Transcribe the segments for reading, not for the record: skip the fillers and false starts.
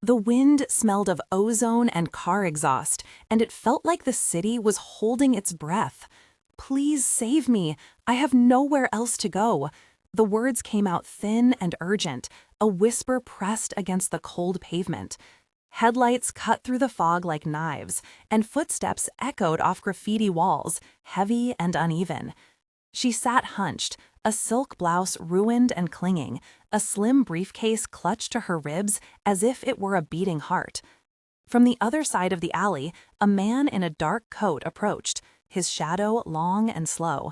The wind smelled of ozone and car exhaust, and it felt like the city was holding its breath. "Please save me. I have nowhere else to go." The words came out thin and urgent, a whisper pressed against the cold pavement. Headlights cut through the fog like knives, and footsteps echoed off graffiti walls, heavy and uneven. She sat hunched, a silk blouse ruined and clinging, a slim briefcase clutched to her ribs as if it were a beating heart. From the other side of the alley, a man in a dark coat approached, his shadow long and slow.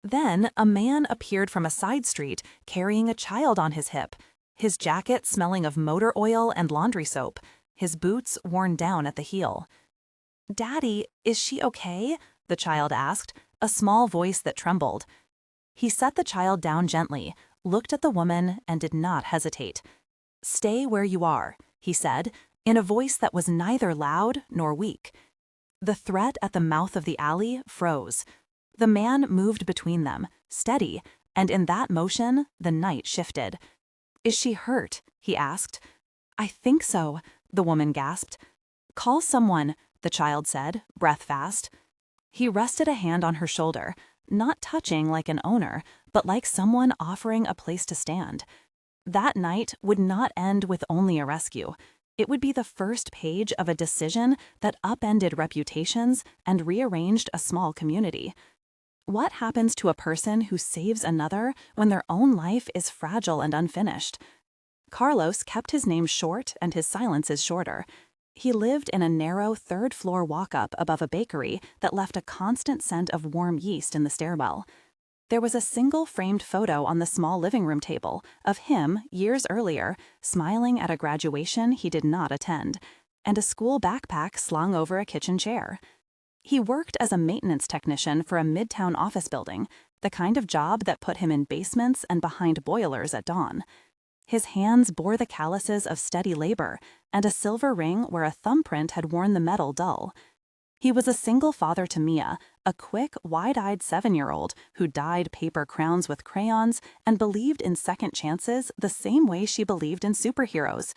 Then a man appeared from a side street carrying a child on his hip, his jacket smelling of motor oil and laundry soap, his boots worn down at the heel. "Daddy, is she okay?" the child asked, a small voice that trembled. He set the child down gently, looked at the woman, and did not hesitate. "Stay where you are," he said, in a voice that was neither loud nor weak. The threat at the mouth of the alley froze. The man moved between them, steady, and in that motion, the night shifted. "Is she hurt?" he asked. "I think so," the woman gasped. "Call someone," the child said, breath fast. He rested a hand on her shoulder, not touching like an owner, but like someone offering a place to stand. That night would not end with only a rescue. It would be the first page of a decision that upended reputations and rearranged a small community. What happens to a person who saves another when their own life is fragile and unfinished? Carlos kept his name short and his silences shorter. He lived in a narrow third-floor walk-up above a bakery that left a constant scent of warm yeast in the stairwell. There was a single framed photo on the small living room table of him, years earlier, smiling at a graduation he did not attend, and a school backpack slung over a kitchen chair. He worked as a maintenance technician for a midtown office building, the kind of job that put him in basements and behind boilers at dawn. His hands bore the calluses of steady labor, and a silver ring where a thumbprint had worn the metal dull. He was a single father to Mia, a quick, wide-eyed 7-year-old who dyed paper crowns with crayons and believed in second chances the same way she believed in superheroes.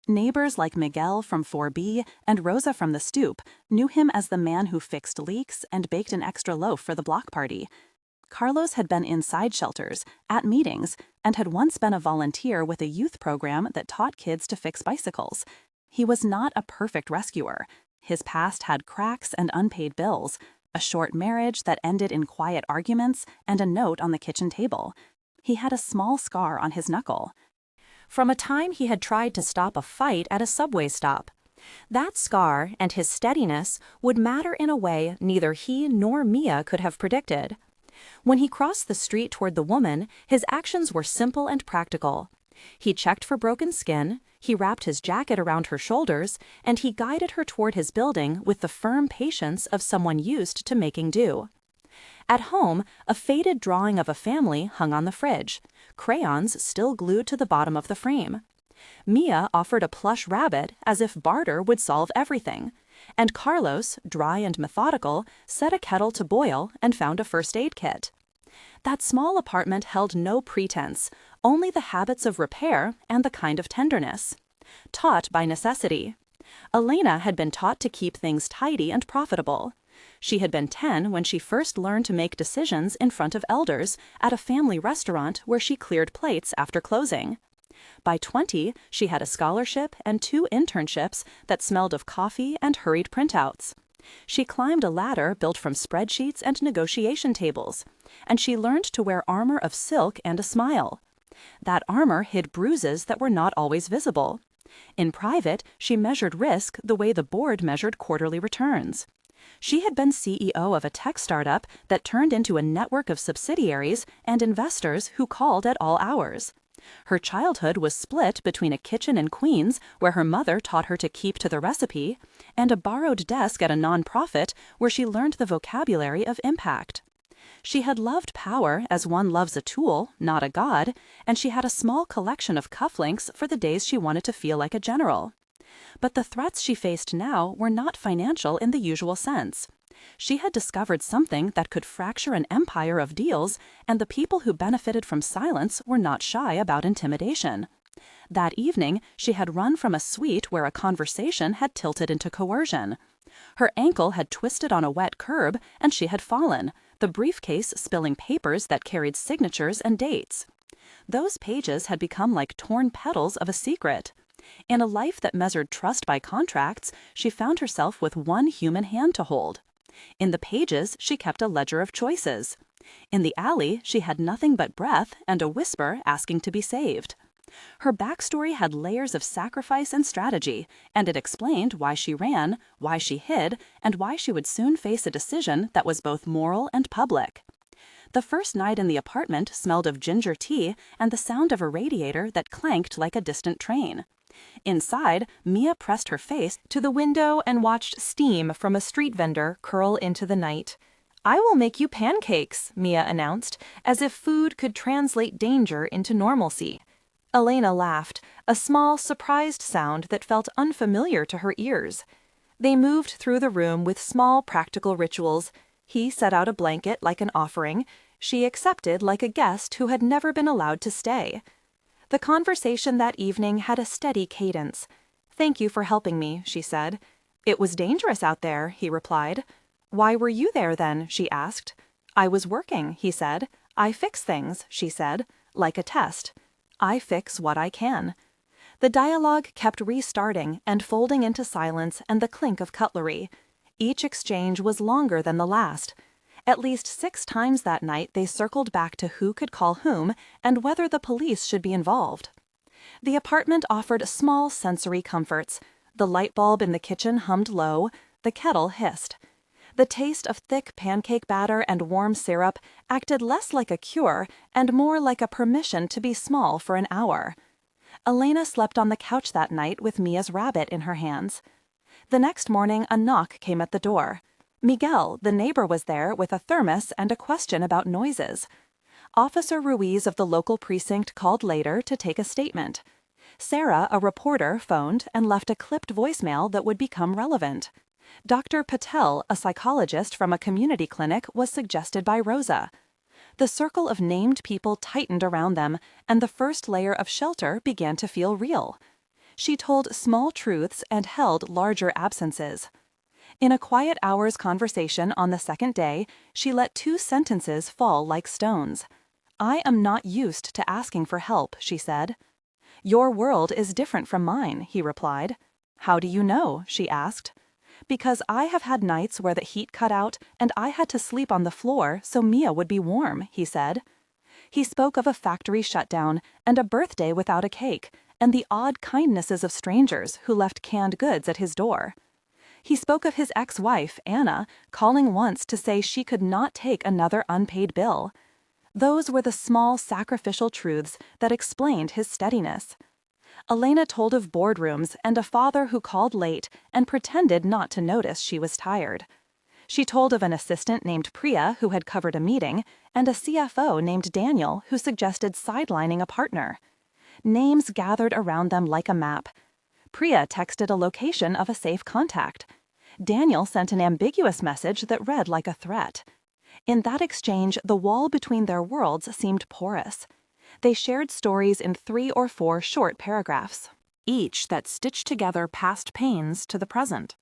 Neighbors like Miguel from 4B and Rosa from the stoop knew him as the man who fixed leaks and baked an extra loaf for the block party. Carlos had been inside shelters, at meetings, and had once been a volunteer with a youth program that taught kids to fix bicycles. He was not a perfect rescuer. His past had cracks and unpaid bills, a short marriage that ended in quiet arguments, and a note on the kitchen table. He had a small scar on his knuckle from a time he had tried to stop a fight at a subway stop. That scar and his steadiness would matter in a way neither he nor Mia could have predicted. When he crossed the street toward the woman, his actions were simple and practical. He checked for broken skin, he wrapped his jacket around her shoulders, and he guided her toward his building with the firm patience of someone used to making do. At home, a faded drawing of a family hung on the fridge, crayons still glued to the bottom of the frame. Mia offered a plush rabbit as if barter would solve everything, and Carlos, dry and methodical, set a kettle to boil and found a first aid kit. That small apartment held no pretense, only the habits of repair and the kind of tenderness. Taught by necessity. Elena had been taught to keep things tidy and profitable. She had been 10 when she first learned to make decisions in front of elders at a family restaurant where she cleared plates after closing. By 20, she had a scholarship and 2 internships that smelled of coffee and hurried printouts. She climbed a ladder built from spreadsheets and negotiation tables, and she learned to wear armor of silk and a smile. That armor hid bruises that were not always visible. In private, she measured risk the way the board measured quarterly returns. She had been CEO of a tech startup that turned into a network of subsidiaries and investors who called at all hours. Her childhood was split between a kitchen in Queens, where her mother taught her to keep to the recipe, and a borrowed desk at a nonprofit where she learned the vocabulary of impact. She had loved power as one loves a tool, not a god, and she had a small collection of cufflinks for the days she wanted to feel like a general. But the threats she faced now were not financial in the usual sense. She had discovered something that could fracture an empire of deals, and the people who benefited from silence were not shy about intimidation. That evening, she had run from a suite where a conversation had tilted into coercion. Her ankle had twisted on a wet curb, and she had fallen, the briefcase spilling papers that carried signatures and dates. Those pages had become like torn petals of a secret. In a life that measured trust by contracts, she found herself with one human hand to hold. In the pages, she kept a ledger of choices. In the alley, she had nothing but breath and a whisper asking to be saved. Her backstory had layers of sacrifice and strategy, and it explained why she ran, why she hid, and why she would soon face a decision that was both moral and public. The first night in the apartment smelled of ginger tea and the sound of a radiator that clanked like a distant train. Inside, Mia pressed her face to the window and watched steam from a street vendor curl into the night. "I will make you pancakes," Mia announced, as if food could translate danger into normalcy. Elena laughed, a small, surprised sound that felt unfamiliar to her ears. They moved through the room with small, practical rituals. He set out a blanket like an offering. She accepted like a guest who had never been allowed to stay. The conversation that evening had a steady cadence. "Thank you for helping me," she said. "It was dangerous out there," he replied. "Why were you there then?" she asked. "I was working," he said. "I fix things," she said, "like a test. I fix what I can." The dialogue kept restarting and folding into silence and the clink of cutlery. Each exchange was longer than the last. At least 6 times that night they circled back to who could call whom and whether the police should be involved. The apartment offered small sensory comforts. The light bulb in the kitchen hummed low. The kettle hissed. The taste of thick pancake batter and warm syrup acted less like a cure and more like a permission to be small for an hour. Elena slept on the couch that night with Mia's rabbit in her hands. The next morning, a knock came at the door. Miguel, the neighbor, was there with a thermos and a question about noises. Officer Ruiz of the local precinct called later to take a statement. Sarah, a reporter, phoned and left a clipped voicemail that would become relevant. Dr. Patel, a psychologist from a community clinic, was suggested by Rosa. The circle of named people tightened around them, and the first layer of shelter began to feel real. She told small truths and held larger absences. In a quiet hour's conversation on the second day, she let 2 sentences fall like stones. "I am not used to asking for help," she said. "Your world is different from mine," he replied. "How do you know?" she asked. "Because I have had nights where the heat cut out and I had to sleep on the floor so Mia would be warm," he said. He spoke of a factory shutdown and a birthday without a cake, and the odd kindnesses of strangers who left canned goods at his door. He spoke of his ex-wife, Anna, calling once to say she could not take another unpaid bill. Those were the small sacrificial truths that explained his steadiness. Elena told of boardrooms and a father who called late and pretended not to notice she was tired. She told of an assistant named Priya who had covered a meeting and a CFO named Daniel who suggested sidelining a partner. Names gathered around them like a map. Priya texted a location of a safe contact. Daniel sent an ambiguous message that read like a threat. In that exchange, the wall between their worlds seemed porous. They shared stories in 3 or 4 short paragraphs, each that stitched together past pains to the present.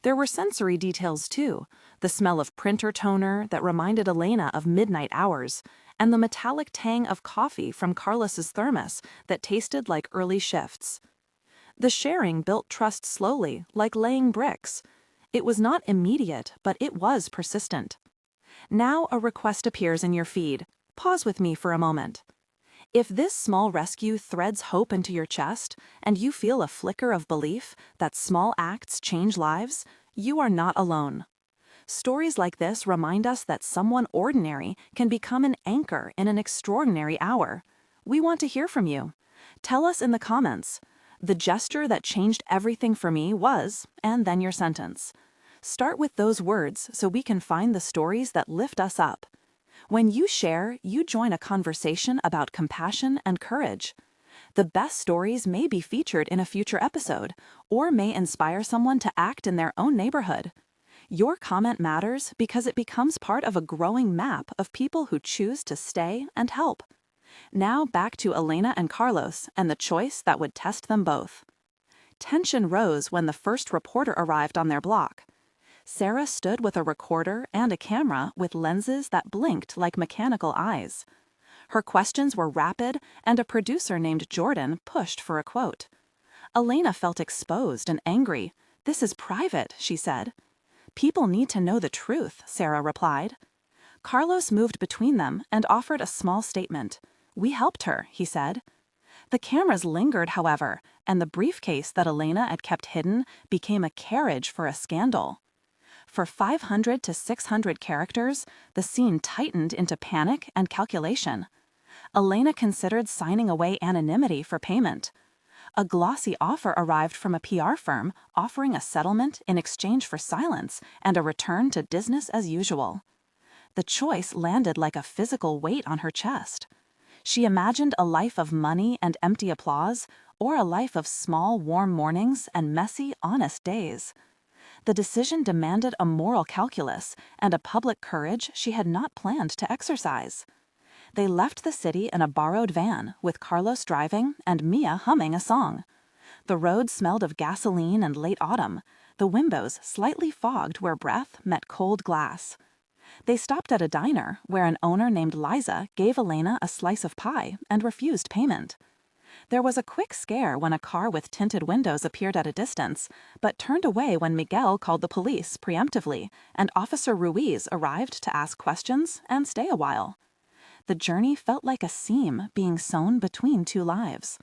There were sensory details too, the smell of printer toner that reminded Elena of midnight hours, and the metallic tang of coffee from Carlos's thermos that tasted like early shifts. The sharing built trust slowly, like laying bricks. It was not immediate, but it was persistent. Now a request appears in your feed. Pause with me for a moment. If this small rescue threads hope into your chest, and you feel a flicker of belief that small acts change lives, you are not alone. Stories like this remind us that someone ordinary can become an anchor in an extraordinary hour. We want to hear from you. Tell us in the comments. The gesture that changed everything for me was, and then your sentence. Start with those words so we can find the stories that lift us up. When you share, you join a conversation about compassion and courage. The best stories may be featured in a future episode, or may inspire someone to act in their own neighborhood. Your comment matters because it becomes part of a growing map of people who choose to stay and help. Now back to Elena and Carlos and the choice that would test them both. Tension rose when the first reporter arrived on their block. Sarah stood with a recorder and a camera with lenses that blinked like mechanical eyes. Her questions were rapid, and a producer named Jordan pushed for a quote. Elena felt exposed and angry. "This is private," she said. "People need to know the truth," Sarah replied. Carlos moved between them and offered a small statement. "We helped her," he said. The cameras lingered, however, and the briefcase that Elena had kept hidden became a carriage for a scandal. For 500 to 600 characters, the scene tightened into panic and calculation. Elena considered signing away anonymity for payment. A glossy offer arrived from a PR firm offering a settlement in exchange for silence and a return to business as usual. The choice landed like a physical weight on her chest. She imagined a life of money and empty applause, or a life of small, warm mornings and messy, honest days. The decision demanded a moral calculus and a public courage she had not planned to exercise. They left the city in a borrowed van, with Carlos driving and Mia humming a song. The road smelled of gasoline and late autumn, the windows slightly fogged where breath met cold glass. They stopped at a diner where an owner named Liza gave Elena a slice of pie and refused payment. There was a quick scare when a car with tinted windows appeared at a distance, but turned away when Miguel called the police preemptively, and Officer Ruiz arrived to ask questions and stay a while. The journey felt like a seam being sewn between two lives.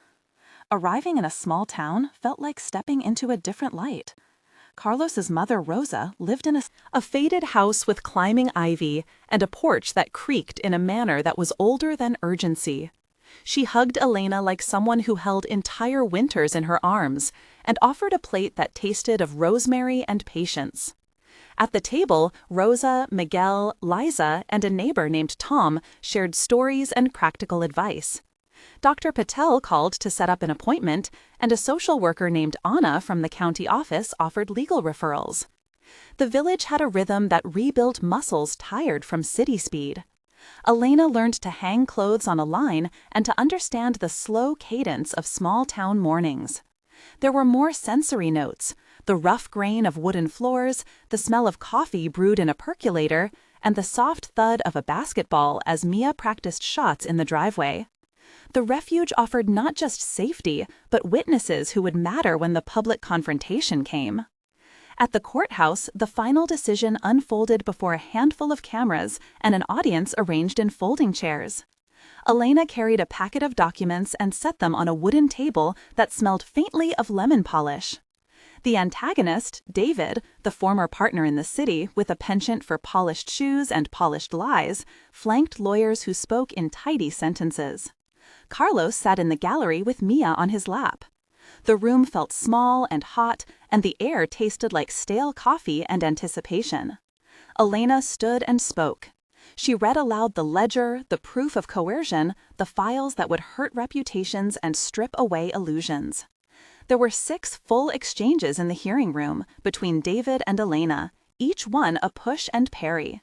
Arriving in a small town felt like stepping into a different light. Carlos's mother, Rosa, lived in a faded house with climbing ivy and a porch that creaked in a manner that was older than urgency. She hugged Elena like someone who held entire winters in her arms and offered a plate that tasted of rosemary and patience. At the table, Rosa, Miguel, Liza, and a neighbor named Tom shared stories and practical advice. Dr. Patel called to set up an appointment, and a social worker named Anna from the county office offered legal referrals. The village had a rhythm that rebuilt muscles tired from city speed. Elena learned to hang clothes on a line and to understand the slow cadence of small-town mornings. There were more sensory notes: the rough grain of wooden floors, the smell of coffee brewed in a percolator, and the soft thud of a basketball as Mia practiced shots in the driveway. The refuge offered not just safety, but witnesses who would matter when the public confrontation came. At the courthouse, the final decision unfolded before a handful of cameras and an audience arranged in folding chairs. Elena carried a packet of documents and set them on a wooden table that smelled faintly of lemon polish. The antagonist, David, the former partner in the city with a penchant for polished shoes and polished lies, flanked lawyers who spoke in tidy sentences. Carlos sat in the gallery with Mia on his lap. The room felt small and hot, and the air tasted like stale coffee and anticipation. Elena stood and spoke. She read aloud the ledger, the proof of coercion, the files that would hurt reputations and strip away illusions. There were 6 full exchanges in the hearing room between David and Elena, each one a push and parry.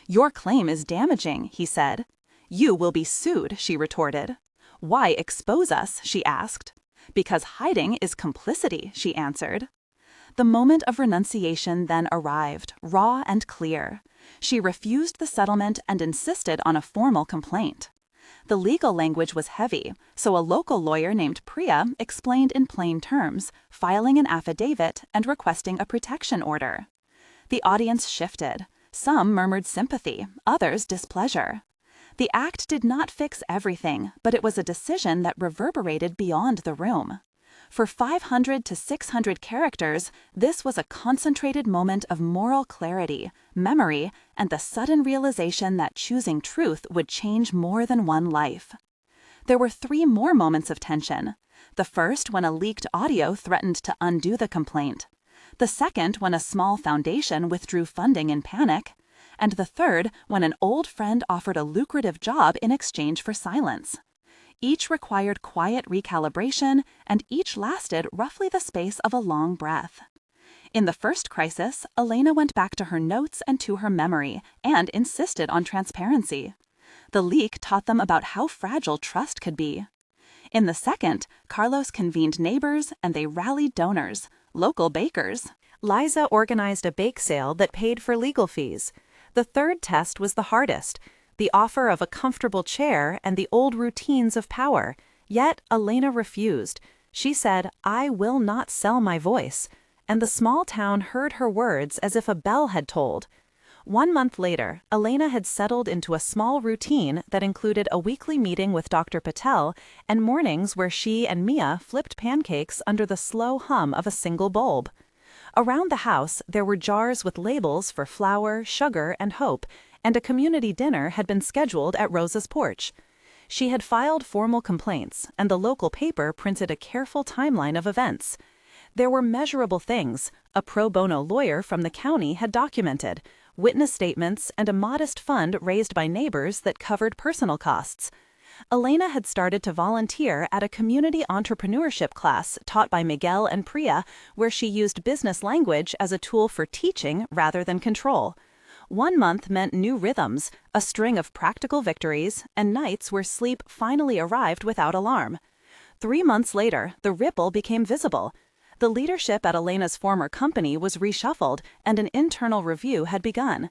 "Your claim is damaging," he said. "You will be sued," she retorted. "Why expose us?" she asked. "Because hiding is complicity," she answered. The moment of renunciation then arrived, raw and clear. She refused the settlement and insisted on a formal complaint. The legal language was heavy, so a local lawyer named Priya explained in plain terms, filing an affidavit and requesting a protection order. The audience shifted. Some murmured sympathy, others displeasure. The act did not fix everything, but it was a decision that reverberated beyond the room. For 500 to 600 characters, this was a concentrated moment of moral clarity, memory, and the sudden realization that choosing truth would change more than one life. There were 3 more moments of tension. The first when a leaked audio threatened to undo the complaint. The second when a small foundation withdrew funding in panic. And the third when an old friend offered a lucrative job in exchange for silence. Each required quiet recalibration, and each lasted roughly the space of a long breath. In the first crisis, Elena went back to her notes and to her memory, and insisted on transparency. The leak taught them about how fragile trust could be. In the second, Carlos convened neighbors and they rallied donors, local bakers. Liza organized a bake sale that paid for legal fees. The third test was the hardest, the offer of a comfortable chair and the old routines of power. Yet Elena refused. She said, "I will not sell my voice." And the small town heard her words as if a bell had tolled. 1 month later, Elena had settled into a small routine that included a weekly meeting with Dr. Patel and mornings where she and Mia flipped pancakes under the slow hum of a single bulb. Around the house, there were jars with labels for flour, sugar, and hope, and a community dinner had been scheduled at Rosa's porch. She had filed formal complaints, and the local paper printed a careful timeline of events. There were measurable things. A pro bono lawyer from the county had documented witness statements and a modest fund raised by neighbors that covered personal costs. Elena had started to volunteer at a community entrepreneurship class taught by Miguel and Priya, where she used business language as a tool for teaching rather than control. 1 month meant new rhythms, a string of practical victories, and nights where sleep finally arrived without alarm. 3 months later, the ripple became visible. The leadership at Elena's former company was reshuffled, and an internal review had begun.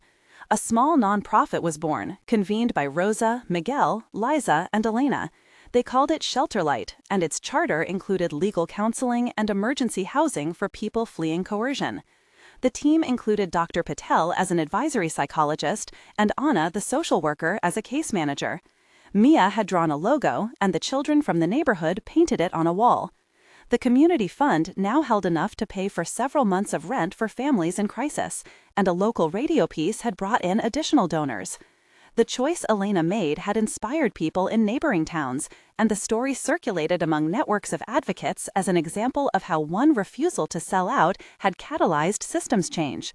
A small nonprofit was born, convened by Rosa, Miguel, Liza, and Elena. They called it Shelterlight, and its charter included legal counseling and emergency housing for people fleeing coercion. The team included Dr. Patel as an advisory psychologist and Anna, the social worker, as a case manager. Mia had drawn a logo, and the children from the neighborhood painted it on a wall. The community fund now held enough to pay for several months of rent for families in crisis, and a local radio piece had brought in additional donors. The choice Elena made had inspired people in neighboring towns, and the story circulated among networks of advocates as an example of how one refusal to sell out had catalyzed systems change.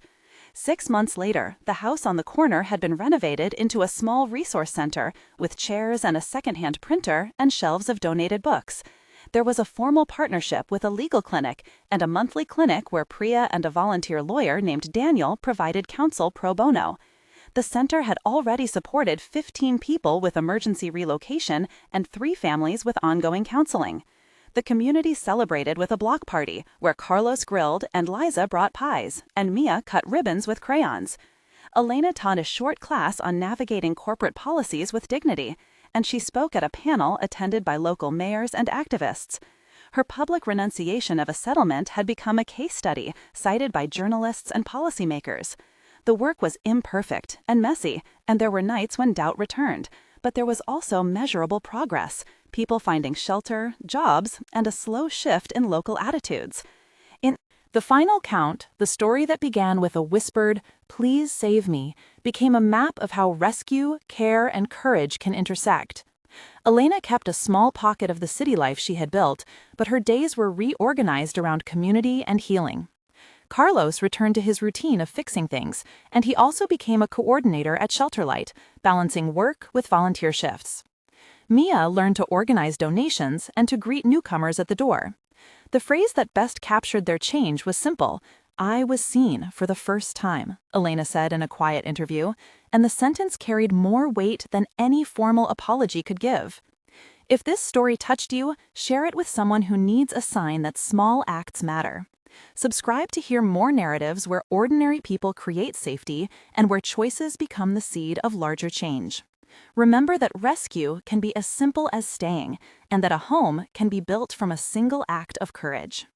6 months later, the house on the corner had been renovated into a small resource center with chairs and a secondhand printer and shelves of donated books. There was a formal partnership with a legal clinic and a monthly clinic where Priya and a volunteer lawyer named Daniel provided counsel pro bono. The center had already supported 15 people with emergency relocation and 3 families with ongoing counseling. The community celebrated with a block party where Carlos grilled and Liza brought pies, and Mia cut ribbons with crayons. Elena taught a short class on navigating corporate policies with dignity, and she spoke at a panel attended by local mayors and activists. Her public renunciation of a settlement had become a case study cited by journalists and policymakers. The work was imperfect and messy, and there were nights when doubt returned, but there was also measurable progress, people finding shelter, jobs, and a slow shift in local attitudes. In the final count, the story that began with a whispered, "Please save me," became a map of how rescue, care, and courage can intersect. Elena kept a small pocket of the city life she had built, but her days were reorganized around community and healing. Carlos returned to his routine of fixing things, and he also became a coordinator at Shelterlight, balancing work with volunteer shifts. Mia learned to organize donations and to greet newcomers at the door. The phrase that best captured their change was simple: "I was seen for the first time," Elena said in a quiet interview, and the sentence carried more weight than any formal apology could give. If this story touched you, share it with someone who needs a sign that small acts matter. Subscribe to hear more narratives where ordinary people create safety and where choices become the seed of larger change. Remember that rescue can be as simple as staying, and that a home can be built from a single act of courage.